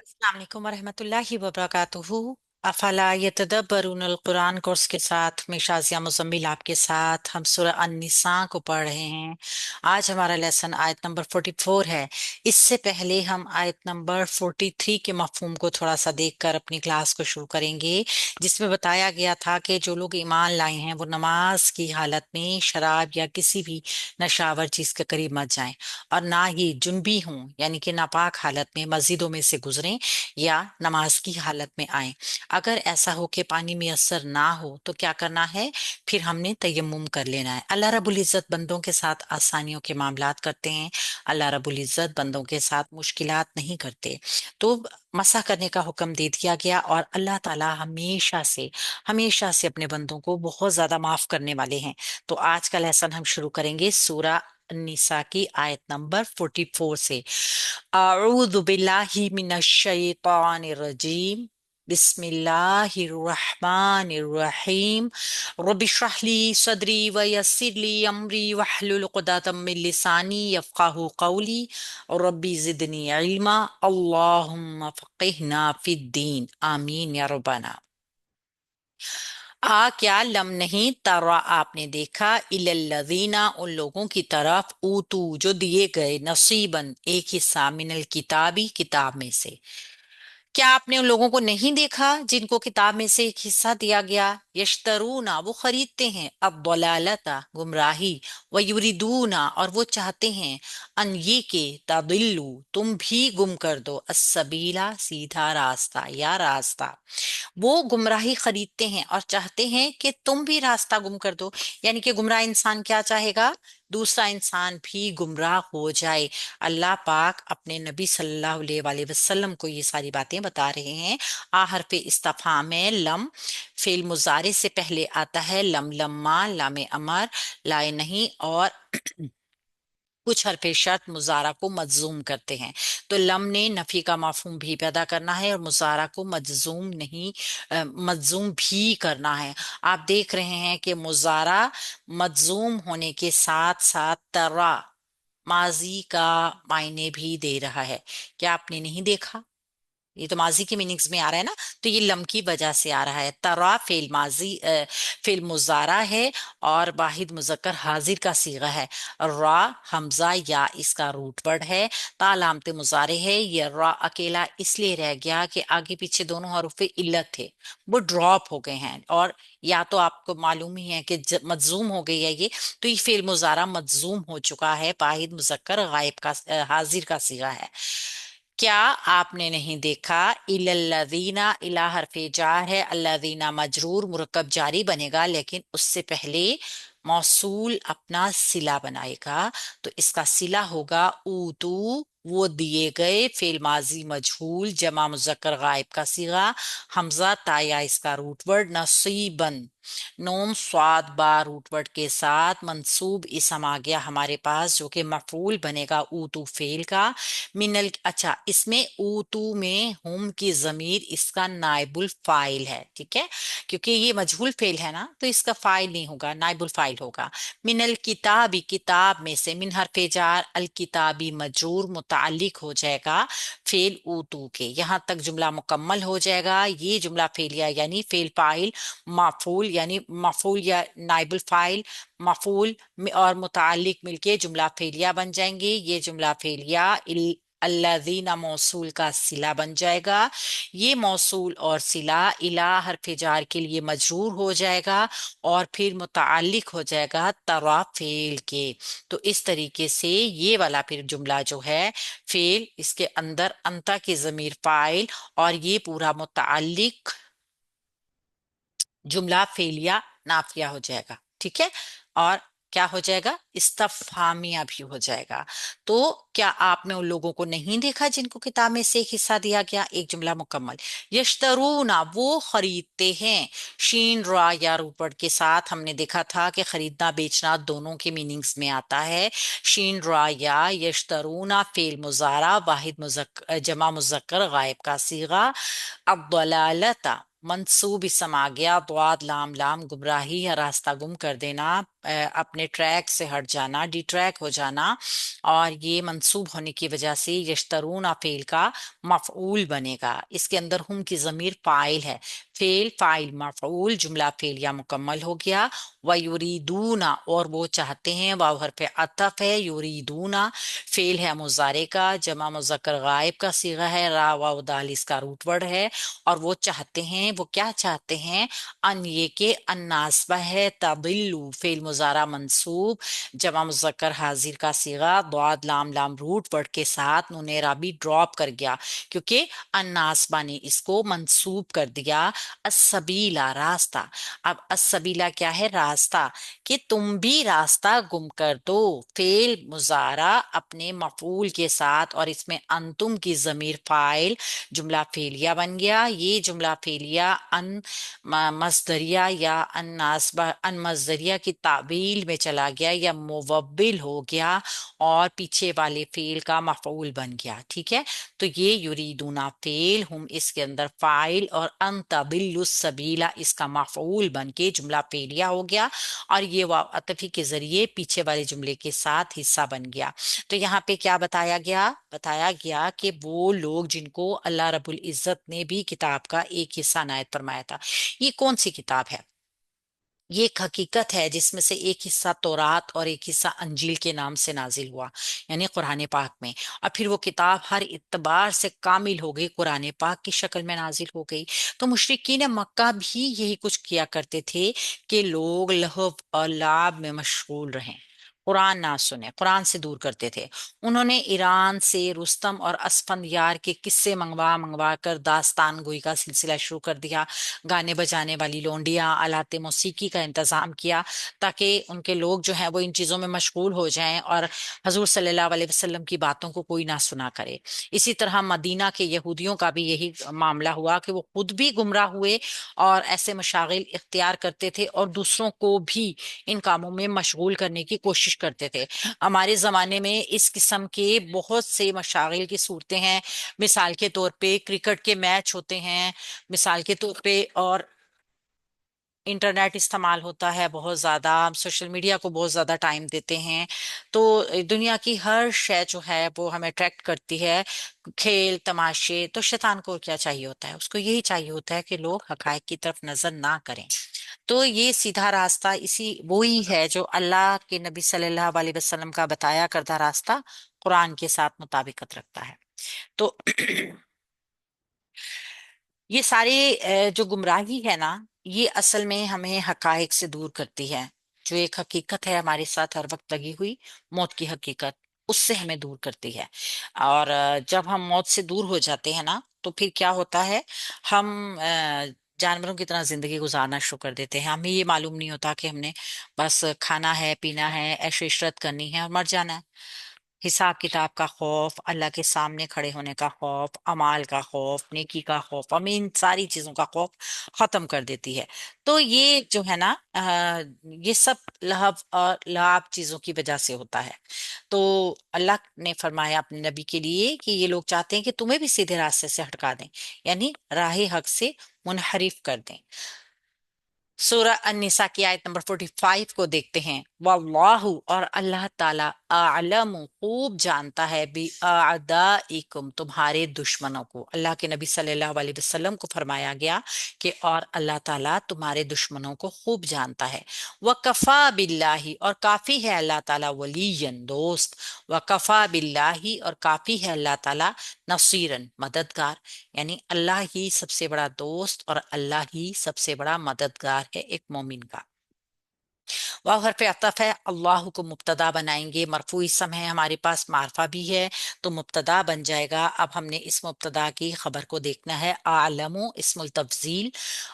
अस्सलाम वालेकुम वरहमतुल्लाहि वबरकातुहू। अफला यतदब्बरुन अल कुरान कोर्स के साथ मैं शाजिया मुज़म्मिल आपके साथ हम सूरह अन-निसा को पढ़ रहे हैं। आज हमारा लेसन आयत नंबर 44 है। इससे पहले हम आयत नंबर 43 के मफहूम को थोड़ा सा देखकर अपनी क्लास को शुरू करेंगे, जिसमें बताया गया था कि जो लोग ईमान लाए हैं वो नमाज की हालत में शराब या किसी भी नशावर चीज के करीब मत जाएं, और ना ही जुनबी हों यानी कि नापाक हालत में मस्जिदों में से गुजरें या नमाज की हालत में आए। अगर ऐसा हो कि पानी में ना हो तो क्या करना है? फिर हमने तयम्मुम कर लेना है। अल्लाह रब्बुल इज्जत बंदों के साथ आसानियों के मामलात करते हैं। अल्लाह रब्बुल इज्जत बंदों के साथ मुश्किलात नहीं करते। तो मसा करने का हुक्म दे दिया गया, और अल्लाह ताला हमेशा से अपने बंदों को बहुत ज्यादा माफ करने वाले हैं। तो आज का लेसन हम शुरू करेंगे सूरा निसा की आयत नंबर 44 से। अऊज़ु बिल्लाहि मिनश शैतानिर रजीम। बिस्मिल्लाहिर्रहमानिर्रहीम। रब्बि इश्रह ली सदरी व यस्सिर ली अमरी वहलुल उक़दतम मिन लिसानी यफ़क़हू क़ौली। रब्बी ज़िदनी इल्मा। अल्लाहुम्मा फ़क़िहना फ़िद्दीन। आमीन या रब्बना। क्या लम नहीं तरा आपने देखा इलल्लज़ीना उन लोगों की तरफ ऊतू जो दिए गए नसीबन एक हिस्सा मिनल किताबी किताब में से। क्या आपने उन लोगों को नहीं देखा जिनको किताब में से एक हिस्सा दिया गया? यश्तरूना वो खरीदते हैं अब दलालता गुमराही, व युरिदूना और वो चाहते हैं अन ये के तदिल्लु तुम भी गुम कर दो, अस्सबीला सीधा रास्ता या रास्ता। वो गुमराही खरीदते हैं और चाहते हैं कि तुम भी रास्ता गुम कर दो। यानी कि गुमराह इंसान क्या चाहेगा? दूसरा इंसान भी गुमराह हो जाए। अल्लाह पाक अपने नबी सल्लल्लाहु अलैहि वसल्लम को ये सारी बातें बता रहे हैं। आ हरफ इस्तिफहाम में लम फेल मुजारे से पहले आता है। लम लम्मा लामे अमर लाए नहीं, और कुछ हरफे शर्त मुजारा को मजजूम करते हैं। तो लम ने नफी का मफहूम भी पैदा करना है और मुजारा को मजजूम नहीं मजजूम भी करना है। आप देख रहे हैं कि मुजारा मजजूम होने के साथ साथ तरा माजी का मायने भी दे रहा है। क्या आपने नहीं देखा? ये तो माजी के मीनिंग्स में आ रहा है ना। तो ये लम की वजह से आ रहा है। तरा फेल माजी फेल मुजारा है, और वाहिद मुजक्कर हाजिर का सीगा है। रा हमजा या इसका रूट वर्ड है। तालामते मुजारे है। ये रा अकेला इसलिए रह गया कि आगे पीछे दोनों हरूफ इल्लत थे, वो ड्रॉप हो गए हैं। और या तो आपको मालूम ही है कि मजजूम हो गई है ये। तो ये फेल मुजारा मजजूम हो चुका है। वाहिद मुजक्कर गायब का हाजिर का सीगा है। क्या आपने नहीं देखा इलल्लज़ीना इला हरफे जार है। अल्लज़ीना मजरूर मुरक्कब जारी बनेगा, लेकिन उससे पहले मौसूल अपना सिला बनाएगा। तो इसका सिला होगा ऊतू वो दिए गए। फेल माजी मजहूल जमा मुजक्कर गायब का सीगा। हमजा ताया इसका रूट वर्ड। नसीबन नोम स्वाद बा रूट वर्ड के साथ मंसूब इसम आ गया हमारे पास, जो कि मफूल बनेगा ऊतू फेल का। मिनल अच्छा, इसमें ऊतू में हुम की जमीर इसका नाइबुल फाइल है। ठीक है, क्योंकि ये मजहूल फेल है ना, तो इसका फाइल नहीं होगा, नाइबुल फाइल होगा। मिनल किताबी किताब में से। मिन हरफे जार अल किताबी मजरूर मुतालिक हो जाएगा फेल ऊतू के। यहाँ तक जुमला मुकम्मल हो जाएगा। ये जुमला फेलिया यानी फेल फाइल माफूल यानी मफूल या नाइबुल फाइल मफूल और मुतालिक मिलके जुमला फेलिया बन जाएंगे। ये जुमला फेलिया अल्लाजीना मौसूल का सिला बन जाएगा। ये मौसूल और सिला इला हरफ जार के लिए मजरूर हो जाएगा, और फिर मुतालिक हो जाएगा तरा फेल के। तो इस तरीके से ये वाला फिर जुमला जो है फेल, इसके अंदर अंता की जमीर फाइल, और ये पूरा मुतालिक जुमला फेलिया नाफिया हो जाएगा। ठीक है, और क्या हो जाएगा? इस्तफहामिया भी हो जाएगा। तो क्या आपने उन लोगों को नहीं देखा जिनको किताब में से एक हिस्सा दिया गया? एक जुमला मुकम्मल। यश्तरूना वो खरीदते हैं। शीन रा या रूपड़ के साथ हमने देखा था कि खरीदना बेचना दोनों के मीनिंग्स में आता है। शीन रा या यश्तरूना फेल मुजारा वाहिद मुजक्कर जमा मुजक्कर गायब का सीगा। अब दलालता मंसूब इसम आ गया। द्वाद लाम लाम गुमराही या रास्ता गुम कर देना। اپنے ٹریک سے ہٹ جانا، ڈی ٹریک ہو جانا، اور یہ منصوب ہونے کی وجہ سے یشترون فعل کا مفعول بنے گا۔ اس کے اندر ہم کی ضمیر فاعل ہے، فعل فاعل مفعول، جملہ فعلیہ مکمل ہو گیا۔ وَيُرِيدُونَ اور وہ چاہتے ہیں، واو حرف عطف ہے، یریدون فعل ہے مضارع کا، جمع مذکر غائب کا صیغہ ہے، را واو دال اس کا روٹ ورڈ ہے، اور وہ چاہتے ہیں، وہ کیا چاہتے ہیں؟ ان یہ کہ ان ناسبہ ہے، تضلو فعل مضارع منصوب، جمع مذکر حاضر کا صیغہ، ضاد لام لام روٹ ورڈ کے ساتھ نون اعرابی ڈراپ کر گیا کیونکہ ان ناسبہ نے اس کو منصوب کر دیا۔ السبیلا راستہ، اب السبیلا کیا ہے؟ راستہ، کہ تم بھی راستہ گم کر دو، فعل مضارع اپنے مفعول کے ساتھ، اور اس میں انتم کی ضمیر فاعل، جملہ فعلیہ بن گیا۔ یہ جملہ فعلیہ ان مصدریہ یا ان ناسبہ، ان مصدریہ کی تعویل میں چلا گیا یا موبل ہو گیا، اور پیچھے والے فعل کا مفعول بن گیا، ٹھیک ہے؟ تو یہ یریدون فعل، ہم اس کے اندر فاعل، اور ان تضلوا السبیلا اس کا مفعول بن کے جملہ فعلیہ ہو گیا، اور یہ واو عطفی کے ذریعے پیچھے والے جملے کے ساتھ حصہ بن گیا۔ تو یہاں پہ کیا بتایا گیا؟ بتایا گیا کہ وہ لوگ جن کو اللہ رب العزت نے بھی کتاب کا ایک حصہ عنایت فرمایا تھا، یہ کون سی کتاب ہے؟ یہ ایک حقیقت ہے جس میں سے ایک حصہ تورات اور ایک حصہ انجیل کے نام سے نازل ہوا، یعنی قرآن پاک میں، اور پھر وہ کتاب ہر اعتبار سے کامل ہو گئی، قرآن پاک کی شکل میں نازل ہو گئی۔ تو مشرکین مکہ بھی یہی کچھ کیا کرتے تھے کہ لوگ لہو اور لعب میں مشغول رہیں، قرآن نہ سنیں، قرآن سے دور کرتے تھے۔ انہوں نے ایران سے رستم اور اسفندیار کے قصے منگوا منگوا کر داستان گوئی کا سلسلہ شروع کر دیا، گانے بجانے والی لونڈیاں، آلات موسیقی کا انتظام کیا تاکہ ان کے لوگ جو ہیں وہ ان چیزوں میں مشغول ہو جائیں اور حضور صلی اللہ علیہ وسلم کی باتوں کو کوئی نہ سنا کرے۔ اسی طرح مدینہ کے یہودیوں کا بھی یہی معاملہ ہوا کہ وہ خود بھی گمراہ ہوئے اور ایسے مشاغل اختیار کرتے تھے اور دوسروں کو بھی ان کاموں میں مشغول کرنے کی کوشش کرتے تھے۔ ہمارے زمانے میں اس قسم کے بہت سے مشاغل کی صورتیں ہیں، مثال کے طور پہ کرکٹ کے میچ ہوتے ہیں، مثال کے طور پہ، اور انٹرنیٹ استعمال ہوتا ہے بہت زیادہ، ہم سوشل میڈیا کو بہت زیادہ ٹائم دیتے ہیں، تو دنیا کی ہر شے جو ہے وہ ہمیں اٹریکٹ کرتی ہے، کھیل تماشے۔ تو شیطان کو کیا چاہیے ہوتا ہے؟ اس کو یہی چاہیے ہوتا ہے کہ لوگ حقائق کی طرف نظر نہ کریں۔ تو یہ سیدھا راستہ اسی وہی ہے جو اللہ کے نبی صلی اللہ علیہ وسلم کا بتایا کردہ راستہ قرآن کے ساتھ مطابقت رکھتا ہے۔ تو یہ سارے جو گمراہی ہے نا، یہ اصل میں ہمیں حقائق سے دور کرتی ہے، جو ایک حقیقت ہے ہمارے ساتھ ہر وقت لگی ہوئی، موت کی حقیقت، اس سے ہمیں دور کرتی ہے۔ اور جب ہم موت سے دور ہو جاتے ہیں نا تو پھر کیا ہوتا ہے؟ ہم جانوروں کی طرح زندگی گزارنا شروع کر دیتے ہیں، ہمیں یہ معلوم نہیں ہوتا کہ ہم نے بس کھانا ہے، پینا ہے، عیش و عشرت کرنی ہے اور مر جانا ہے۔ حساب کتاب کا خوف، اللہ کے سامنے کھڑے ہونے کا خوف، اعمال کا خوف، نیکی کا خوف، ہمیں ان ساری چیزوں کا خوف ختم کر دیتی ہے۔ تو یہ جو ہے نا یہ سب لہو اور لعب چیزوں کی وجہ سے ہوتا ہے۔ تو اللہ نے فرمایا اپنے نبی کے لیے کہ یہ لوگ چاہتے ہیں کہ تمہیں بھی سیدھے راستے سے ہٹکا دیں، یعنی راہ حق سے منحرف کر دیں۔ سورہ النساء کی آیت نمبر 45 کو دیکھتے ہیں۔ واللہ اور اللہ تعالیٰ اعلم خوب جانتا ہے بِاعْدَائِکُم تمہارے دشمنوں کو۔ اللہ کے نبی صلی اللہ علیہ وسلم کو فرمایا گیا کہ اور اللہ تعالیٰ تمہارے دشمنوں کو خوب جانتا ہے۔ وَكَفَى بِاللَّهِ اور کافی ہے اللہ تعالیٰ ولیًا دوست، وَكَفَى بِاللَّهِ اور کافی ہے اللہ تعالیٰ نصیراً مددگار، یعنی اللہ ہی سب سے بڑا دوست اور اللہ ہی سب سے بڑا مددگار ہے ایک مومن کا۔ واو حرف عطف ہے، اللہ کو مبتدا بنائیں گے، مرفوع اسم ہے، ہمارے پاس معرفہ بھی ہے تو مبتدا بن جائے گا۔ اب ہم نے اس مبتدا کی خبر کو دیکھنا ہے، اعلم اسم التفضیل،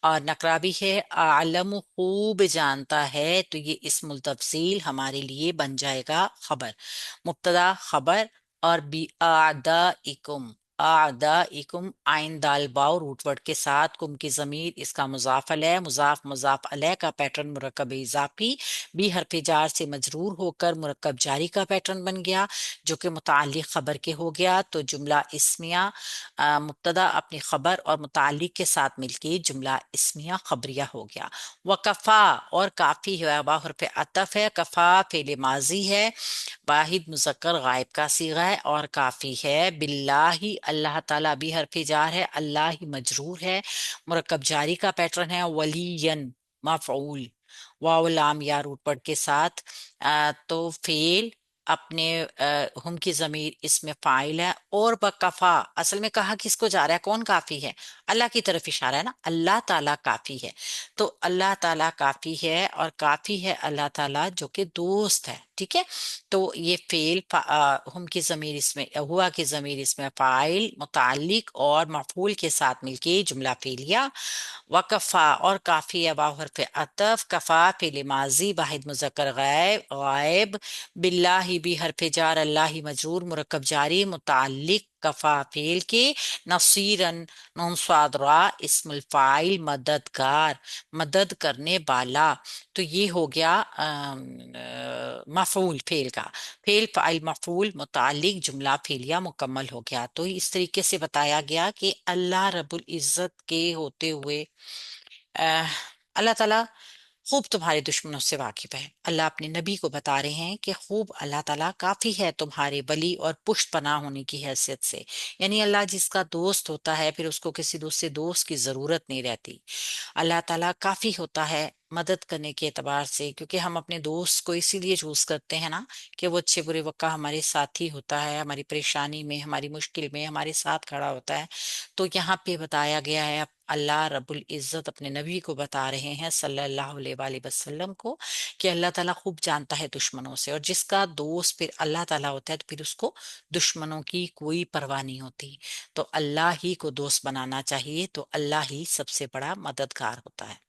اور نکرہ بھی ہے، اعلم خوب جانتا ہے، تو یہ اسم التفضیل ہمارے لیے بن جائے گا خبر، مبتدا خبر، اور بِاعْدَائِکُم आदाइकुम, आइन दाल बाव रूट वर्ड के साथ, कुम की जमीर इसका मुजाफ अलैह, मुजाफ मुजाफ अलैह का पैटर्न मुरक्कब इजाफी बी हरफ जार से मजरूर होकर मुरक्कब जारी का पैटर्न बन गया, जो कि मुताल्लिक खबर के हो गया। तो जुमला इस्मिया, मुब्तदा अपनी खबर और मुताल्लिक के साथ मिलके जुमला इस्मिया खबरिया हो गया। वकफा, और काफी है, वाव हरफ अतफ है, कफा फेल माजी है, वाहिद मुजक्कर गायब का सीगा है और काफी है। बिल्लाही, अल्लाह ताला भी हरफ जार है, अल्लाह ही मजरूर है, मुरक्कब जारी का पैटर्न है। वलीयन मफऊल, वाव लाम या रूट पढ़ के साथ, तो फेल अपने हम की जमीर इसमें फाइल है। और बकफा, असल में कहा किसको जा रहा है, कौन काफी है, अल्लाह की तरफ इशारा है ना, अल्लाह ताला काफी है। तो अल्लाह ताला काफी है और काफी है अल्लाह ताला जो कि दोस्त है, ठीक है। तो ये फेल हम की जमीर इसमें, हुआ की जमीर इसमें फाइल मुताल्लिक और मफूल के साथ मिलके जुमला फेलिया। वकफा, और काफी है, वाव हरफ अतफ, कफा फेल माजी वाहिद मुजक्कर गायब गायब, बिल्लाहि भी हरफ जार, अल्लाह ही मजरूर मुरक्कब जारी मुताल्लिक कफा फेल के, नसीरन नून स्वाद रा इस्मुल फाइल मददगार, मदद करने वाला। तो ये हो गया मफूल फेल का, फेल फाइल मफूल मुतालिक जुमला फेलिया मुकम्मल हो गया। तो इस तरीके से बताया गया कि अल्लाह रब्बुल इज्जत के होते हुए अह, अल्लाह ताला खूब तुम्हारे दुश्मनों से वाकिफ है। अल्लाह अपने नबी को बता रहे हैं कि खूब अल्लाह ताला काफी है तुम्हारे वली और पुष्ट पनाह होने की हैसियत से। यानी अल्लाह जिसका दोस्त होता है फिर उसको किसी दूसरे दोस्त की जरूरत नहीं रहती। अल्लाह ताला काफी होता है मदद करने के एतबार से, क्योंकि हम अपने दोस्त को इसीलिए चूज करते हैं ना, कि वो अच्छे बुरे वक्त का हमारे साथी होता है, हमारी परेशानी में हमारी मुश्किल में हमारे साथ खड़ा होता है। तो यहाँ पे बताया गया है, अल्लाह रब्बुल इज्जत अपने नबी को बता रहे हैं सल्लल्लाहु अलैहि वसल्लम को, कि अल्लाह ताला खूब जानता है दुश्मनों से, और जिसका दोस्त फिर अल्लाह ताला होता है तो फिर उसको दुश्मनों की कोई परवाह नहीं होती। तो अल्लाह ही को दोस्त बनाना चाहिए, तो अल्लाह ही सबसे बड़ा मददगार होता है।